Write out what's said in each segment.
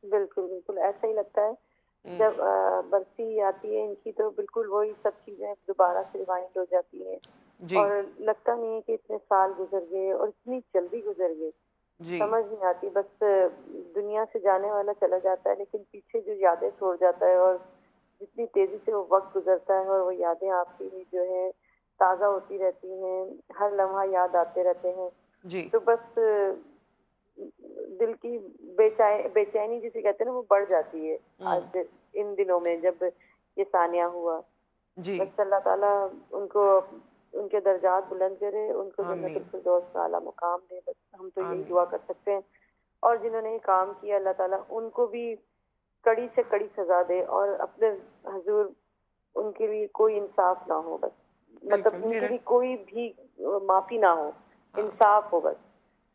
बिल्कुल बिल्कुल ऐसा ही लगता है। जब बरसी आती है इनकी तो बिल्कुल वही सब चीजें दोबारा से रिवाइंड हो जाती हैं। जी। और लगता नहीं है कि इतने साल गुजर गए और इतनी जल्दी गुजर गए। जी। समझ नहीं आती, बस दुनिया से जाने वाला चला जाता है लेकिन पीछे जो यादें छोड़ जाता है, और जितनी तेजी से वो वक्त गुजरता है और वो यादें आपकी जो है ताज़ा होती रहती हैं, हर लम्हा याद आते रहते हैं। जी। तो बस दिल की बेचैनी जिसे कहते हैं ना वो बढ़ जाती है। आज इन दिनों में जब ये सानिया हुआ, जी। बस अल्लाह ताला उनको उनके दर्जात बुलंद करे, उनको जन्नतुल आमीन। फिरदौस का आला मुकाम दे, बस हम तो यही आमीन। दुआ कर सकते हैं। और जिन्होंने ये काम किया अल्लाह ताला उनको भी कड़ी से कड़ी सजा दे, और अपने हजूर उनके लिए कोई इंसाफ ना हो, बस बिल्कुल मतलब उनके मेरा। लिए कोई भी माफी ना हो, हाँ। इंसाफ हो बस।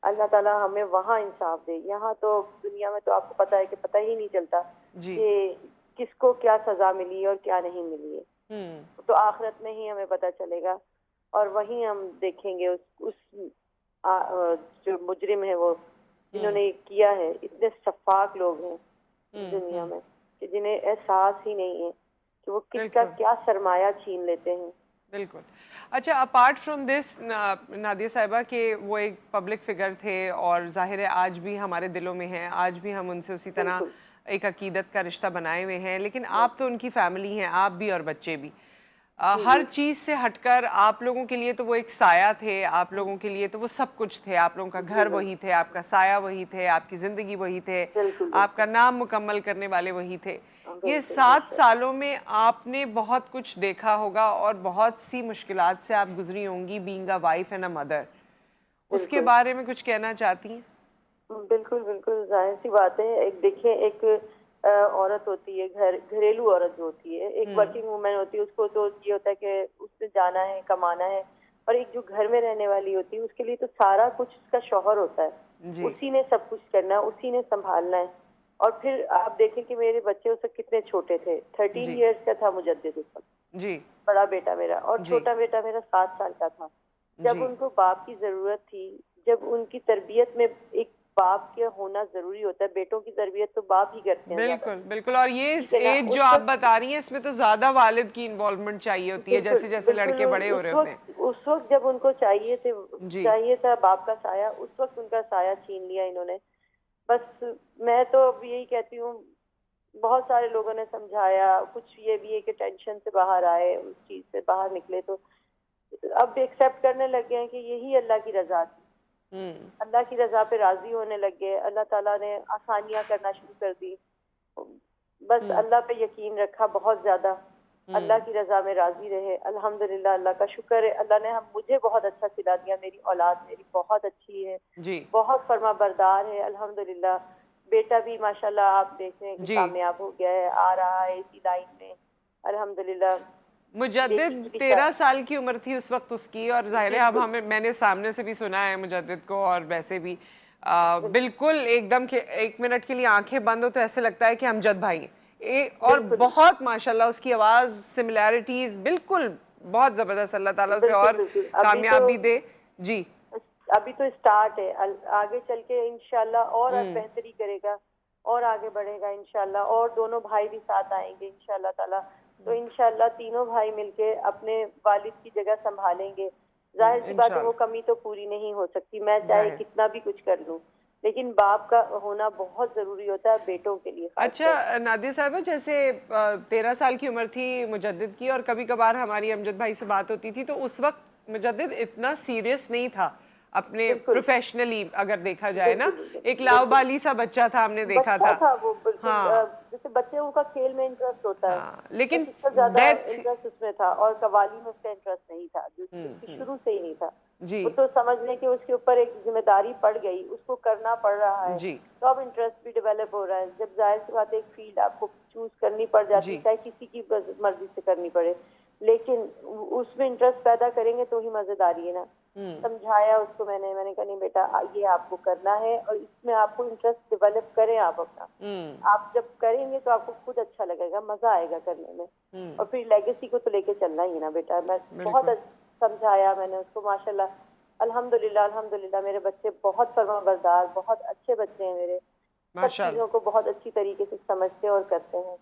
अल्लाह ताला हमें वहाँ इंसाफ दे। यहाँ तो दुनिया में तो आपको पता है कि पता ही नहीं चलता जी। कि किसको क्या सजा मिली और क्या नहीं मिली है। हम्म। तो आखिरत में ही हमें पता चलेगा, और वहीं हम देखेंगे जो मुजरिम है वो हम्म। जिन्होंने ये किया है। इतने शफाक लोग हैं इस दुनिया हम्म। में कि जिन्हें एहसास ही नहीं है कि वो किसका बिल्कुल। क्या सरमाया छीन लेते हैं। बिल्कुल। अच्छा, अपार्ट फ्रॉम दिस नादिया साहिबा के वो एक पब्लिक फिगर थे और जाहिर है आज भी हमारे दिलों में हैं, आज भी हम उनसे उसी तरह बिल्कुल एक अकीदत का रिश्ता बनाए हुए हैं, लेकिन आप तो बिल्कुल। उनकी फैमिली हैं, आप भी और बच्चे भी। जी हर जी। चीज़ से हटकर आप लोगों के लिए तो वो एक साया थे, आप लोगों के लिए तो वो सब कुछ थे। आप लोगों का जी घर वही थे, आपका साया वही थे, आपकी ज़िंदगी वही थे, बिल्कुल आपका बिल्कुल। नाम मुकम्मल करने वाले वही थे। हाँ, ये बिल्कुल 7 बेशक। सालों में आपने बहुत कुछ देखा होगा और बहुत सी मुश्किलात से आप गुजरी होंगी, being a wife and a mother. उसके बिल्कुल बारे में कुछ कहना चाहती हैं? बिल्कुल बिल्कुल, जाहिर सी बात है। एक देखिए, एक औरत होती है, घरेलू औरत जो होती है, एक हुँ। वर्किंग वुमेन होती है, उसको तो ये होता है कि उसने जाना है, कमाना है। और एक जो घर में रहने वाली होती है उसके लिए तो सारा कुछ उसका शौहर होता है, जी। उसी ने सब कुछ करना है, उसी ने संभालना है। और फिर आप देखें कि मेरे बच्चे उस वक्त कितने छोटे थे, 13 जी। ईयर्स का था मुजद्दिद उस वक्त, जी। बड़ा बेटा मेरा, और जी। छोटा बेटा मेरा 7 साल का था। जब जी। उनको बाप की जरूरत थी, जब उनकी तरबियत में एक बाप के होना जरूरी होता है, बेटों की तरबियत तो बाप ही करते हैं ज्यादा, बिल्कुल, बिल्कुल। और ये ठीक इस है ना, एज जो उस आप वक्त। बता रही हैं इसमें तो ज़्यादा वालिद की इन्वॉल्वमेंट चाहिए होती है, बिल्कुल जैसे-जैसे बिल्कुल। लड़के बड़े हो रहे होते हैं। उस वक्त जब उनको जी। चाहिए था बाप का साया, उस वक्त उनका साया छीन लिया इन्होंने। बस मैं तो अब यही कहती हूँ, बहुत सारे लोगों ने समझाया, कुछ ये भी है कि टेंशन से बाहर आए, उस चीज से बाहर निकले, तो अब एक्सेप्ट करने लग गए हैं कि यही अल्लाह की रजा थी। हुँ। अल्लाह की रजा पे राजी होने लग गए, अल्लाह ताला ने आसानियां करना शुरू कर दी। बस हुँ। अल्लाह पे यकीन रखा बहुत ज्यादा, अल्लाह हुँ। की रजा में राजी रहे। अल्हम्दुलिल्लाह, अल्लाह का शुक्र है, अल्लाह ने हम मुझे बहुत अच्छा सिला दिया। मेरी औलाद मेरी बहुत अच्छी है, जी। बहुत फर्मा बरदार है अल्हम्दुलिल्लाह। बेटा भी माशाल्लाह आप देख रहे हैं कि जी। कामयाब हो गया है, आ रहा है इसी लाइन में अल्हम्दुलिल्लाह। बेटी मुजद्दिद की भी 13 साल की उम्र थी उस वक्त उसकी, और ज़ाहिर है अब बिल्कुल हमें मैंने सामने से भी सुना है मुजद्दिद को, और वैसे भी बिल्कुल बिल्कुल एकदम के 1 मिनट के लिए आंखें बंद हो तो ऐसे लगता है कि अमजद भाई हैं। और बिल्कुल बहुत माशाल्लाह उसकी आवाज़ सिमिलैरिटीज़ बिल्कुल बहुत ज़बरदस्त। अल्लाह ताला उसे बिल्कुल और बिल्कुल। कामयाबी दे। जी। अभी तो स्टार्ट है, आगे चल के इंशाल्लाह और हुँ। बेहतरी करेगा, और आगे बढ़ेगा इंशाल्लाह, और दोनों भाई भी साथ आएंगे इंशाल्लाह ताला। तो इंशाल्लाह तीनों भाई मिलके अपने वालिद की जगह संभालेंगे। जाहिर सी बात है वो इंशाल्लाह। कमी तो पूरी नहीं हो सकती, मैं चाहे ज़ाहिर। कितना भी कुछ कर लूं, लेकिन बाप का होना बहुत जरूरी होता है, बेटों के लिए खासकर। अच्छा नादिया साहबा, जैसे 13 साल की उम्र थी मुजद्दिद की, और कभी कभार हमारी अमजद भाई से बात होती थी तो उस वक्त मुजद्दिद इतना सीरियस नहीं था अपने बिल्कुल प्रोफेशनली, अगर देखा जाए ना। बिल्कुल बिल्कुल एक बिल्कुल। लावाबाली सा बच्चा था, हमने देखा बच्चा था। था वो बिल्कुल, हाँ। जैसे बच्चों का खेल में इंटरेस्ट होता है, हाँ, बस लेकिन उसका ज्यादा डेथ। इंटरेस्ट उसमें था, और कवाली में उसका इंटरेस्ट नहीं था, जो उसकी शुरू से ही नहीं था। जी। वो तो समझ लें कि उसके ऊपर एक जिम्मेदारी पड़ गई, उसको करना पड़ रहा है, जी। तो अब इंटरेस्ट भी डेवलप हो रहा है। जब जाहिर सी बात है, एक फील्ड आपको चूज करनी पड़ जाती है, जी। चाहे किसी की मर्जी से करनी पड़े, लेकिन उसमें इंटरेस्ट पैदा करेंगे तो ही मजेदारी है ना। समझाया उसको, मैंने कहा नहीं बेटा, ये आपको करना है, और इसमें आपको इंटरेस्ट डेवलप करें आप अपना। आप जब करेंगे तो आपको खुद अच्छा लगेगा, मजा आएगा करने में, और फिर लेगेसी को तो लेके चलना ही है ना बेटा। मैं बहुत बिल्कुल। समझाया मैंने उसको, माशाल्लाह अल्हम्दुलिल्लाह अल्हम्दुलिल्लाह। मेरे बच्चे बहुत फर्माबरदार, बहुत अच्छे बच्चे हैं मेरे। सब चीजों को बहुत अच्छी तरीके से समझते और करते हैं।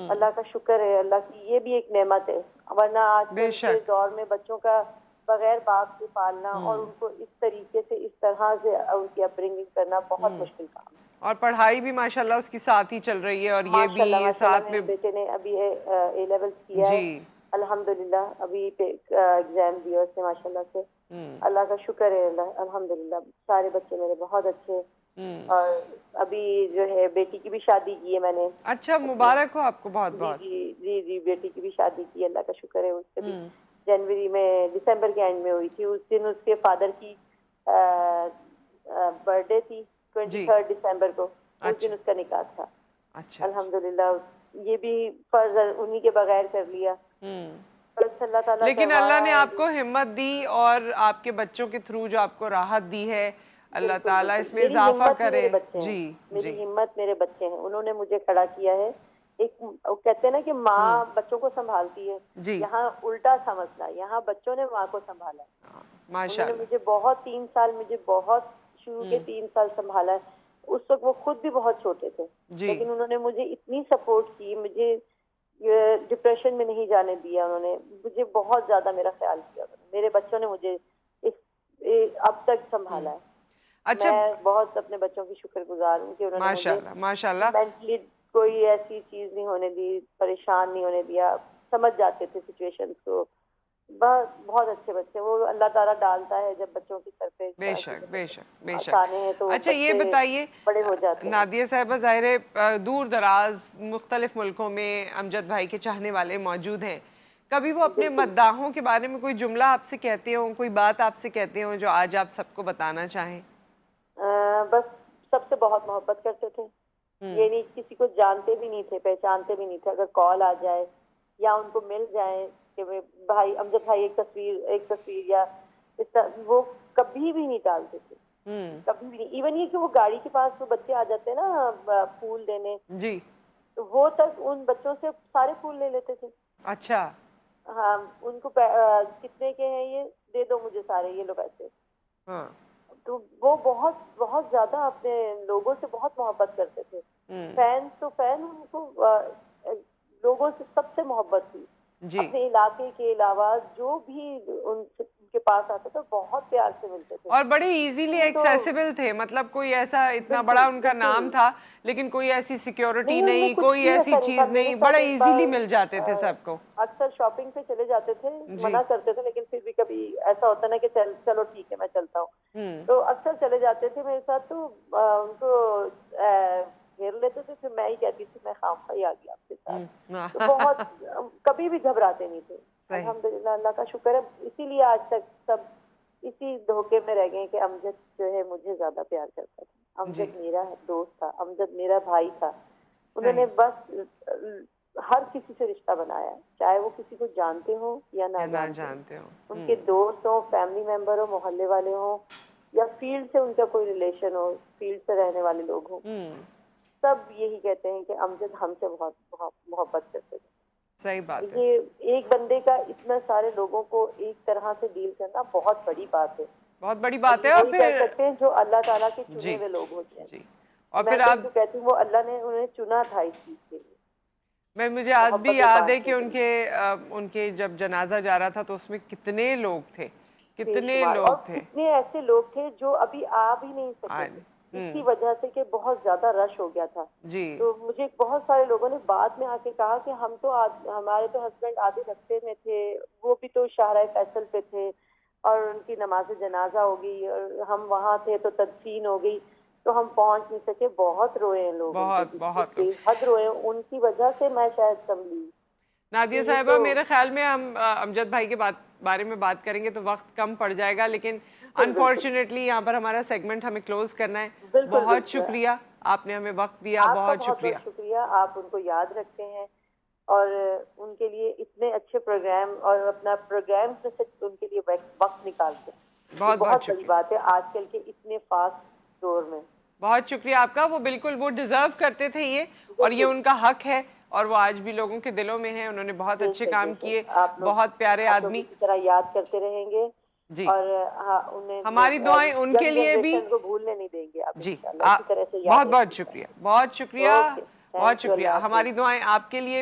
अल्लाह का शुक्र है, अल्लाह की ये भी एक नेमत है, वरना आज के दौर में बच्चों का बगैर बाप के पालना और उनको इस तरीके से इस तरह से उनकी अपब्रिंगिंग करना बहुत मुश्किल काम है। और पढ़ाई भी माशाल्लाह उसकी साथ ही चल रही है, और ये भी साथ में बेटे ने अभी ए लेवल्स किया है अल्हम्दुलिल्लाह, अभी एग्जाम दिया उसने माशाल्लाह से। अल्लाह का शुक्र है, अल्हम्दुलिल्लाह सारे बच्चे मेरे बहुत अच्छे। और अभी जो है बेटी की भी शादी की है मैंने। अच्छा, मुबारक हो आपको बहुत बहुत। जी जी जी, बेटी की भी शादी की, अल्लाह का शुक्र है। उससे भी जनवरी में, दिसंबर के एंड में हुई थी। उस दिन उसके फादर की बर्थडे थी 23 दिसंबर को। उस दिन उसका निकाह था। अच्छा, अल्हम्दुलिल्लाह ये भी फर्ज उन्हीं के बगैर कर लिया। लेकिन अल्लाह ने आपको हिम्मत दी और आपके बच्चों के थ्रू जो आपको राहत दी है, अल्लाह ताला इसमें इजाफा करे। जी, मेरी हिम्मत मेरे बच्चे हैं, उन्होंने मुझे खड़ा किया है। एक कहते हैं ना कि माँ बच्चों को संभालती है, यहाँ उल्टा समझना, यहाँ बच्चों ने माँ को संभाला। माशाल्लाह, मुझे बहुत 3 साल, मुझे बहुत शुरू के 3 साल संभाला है। उस वक्त वो खुद भी बहुत छोटे थे, लेकिन उन्होंने मुझे इतनी सपोर्ट की, मुझे डिप्रेशन में नहीं जाने दिया। उन्होंने मुझे बहुत ज्यादा मेरा ख्याल किया। मेरे बच्चों ने मुझे अब तक संभाला है। अच्छा, मैं बहुत अपने बच्चों की शुक्रगुजार हूँ कि उन्होंने माशाल्लाह माशाल्लाह मेंटली कोई ऐसी चीज नहीं होने दी, परेशान नहीं होने दिया, समझ जाते थे सिचुएशंस को। बहुत अच्छे बच्चे, वो अल्लाह ताला डालता है जब बच्चों की सर पे। बेशक बेशक बेशक। तो अच्छा, ये बताइए बड़े हो जाते हैं। नादिया साहिबा, ज़ाहिर है दूर दराज मुख्तलिफ मुल्कों में अमजद भाई के चाहने वाले मौजूद हैं, कभी वो अपने मद्दाहों के बारे में कोई जुमला आपसे कहते हो, कोई बात आपसे कहते हो जो आज आप सबको बताना चाहें? बस सबसे बहुत मोहब्बत करते थे। ये नहीं, किसी को जानते भी नहीं थे, पहचानते भी नहीं थे। अगर कॉल आ जाए या उनको मिल जाए कि भाई अमजद भाई एक तस्वीर या वो कभी भी नहीं टालते थे, कभी भी नहीं। इवन ये कि वो गाड़ी के पास वो बच्चे आ जाते हैं ना फूल देने जी, तो वो तक उन बच्चों से सारे फूल ले लेते थे। अच्छा, हाँ, उनको कितने के हैं ये, दे दो मुझे सारे, ये लो पैसे। हाँ, तो वो बहुत बहुत ज्यादा अपने लोगों से बहुत मोहब्बत करते थे। फैन उनको लोगों से सबसे मोहब्बत थी। अपने इलाके के अलावा जो भी उनके पास आता था बहुत प्यार से मिलते थे और बड़े इजीली एक्सेसिबल थे। मतलब कोई ऐसा इतना बड़ा उनका नाम था, लेकिन कोई ऐसी सिक्योरिटी नहीं, कोई ऐसी चीज नहीं, बड़े इजीली मिल जाते थे सबको। अक्सर शॉपिंग पे चले जाते थे, मना करते थे, लेकिन फिर भी कभी ऐसा होता ना कि चलो ठीक है मैं चलता हूँ, तो अक्सर चले जाते थे मेरे साथ। तो उनको घेर लेते थे, फिर मैं ही कहती थी मैं खामखा आ गया आपके साथ। तो बहुत कभी भी घबराते नहीं थे। अल्हम्दुलिल्लाह, अल्लाह का शुक्र है। इसीलिए आज तक सब इसी धोखे में रह गए कि अमजद जो है मुझे ज्यादा प्यार करता था। अमजद मेरा दोस्त था, अमजद मेरा भाई था। उन्होंने बस हर किसी से रिश्ता बनाया, चाहे वो किसी को जानते हो या ना जानते हो। उनके दोस्त हो, फैमिली मेंबर हो, मोहल्ले वाले हो, या फील्ड से उनका कोई रिलेशन हो, फील्ड से रहने वाले लोग हो, सब यही कहते हैं कि अमजद हमसे बहुत मोहब्बत करते थे। सही बात है। ये एक बंदे का इतना सारे लोगों को एक तरह से डील करना बहुत बड़ी बात है, बहुत बड़ी बात है। और फिर कह सकते हैं जो अल्लाह ताला के चुने हुए लोग होते हैं। और फिर आप कहती हूँ वो अल्लाह ने उन्हें चुना था इस चीज के लिए। मुझे आज भी याद है कि उनके जब जनाजा जा रहा था तो उसमें कितने लोग थे, कितने लोग थे, कितने ऐसे लोग थे जो अभी आ भी नहीं सकते इसी वजह से कि बहुत ज्यादा रश हो गया था जी। तो मुझे बहुत सारे लोगों ने बाद में आके कहा कि हम तो हमारे तो हस्बैंड आधे रास्ते में थे, वो भी तो शाहराए फैसल पे थे और उनकी नमाज जनाजा हो गई और हम वहाँ थे तो तदफीन हो गई तो हम पहुँच नहीं सके। बहुत रोए हैं लोग, बहुत हद रोए। उनकी वजह से मैं शायद संभली। नादिया साहिबा, मेरे ख्याल में हम अमजद भाई के बारे में बात करेंगे तो वक्त कम पड़ जाएगा, लेकिन अनफॉर्चुनेटली यहाँ पर हमारा सेगमेंट हमें क्लोज करना है। बहुत शुक्रिया, आपने हमें वक्त दिया, बहुत शुक्रिया। आप उनको याद रखते हैं और उनके लिए इतने अच्छे प्रोग्राम और अपना प्रोग्राम से उनके लिए वक्त निकालते हैं, बहुत बड़ी बात है आजकल के इतने फास्ट दौर में। बहुत शुक्रिया आपका। वो बिल्कुल वो डिजर्व करते थे ये, और ये उनका हक है और वो आज भी लोगों के दिलों में है। उन्होंने बहुत अच्छे काम किए, बहुत प्यारे आदमी। इसी तरह याद करते रहेंगे जी। और हाँ, उन्हें हमारी दुआएं उनके लिए भी को भूलने नहीं देंगे आप जी। इंशाल्लाह। इसी तरह से याद बहुत बहुत रखिएगा। शुक्रिया, बहुत शुक्रिया, ओके, बहुत थैंक यू, शुक्रिया। अल्लाह हाफिज। हमारी दुआएं आपके लिए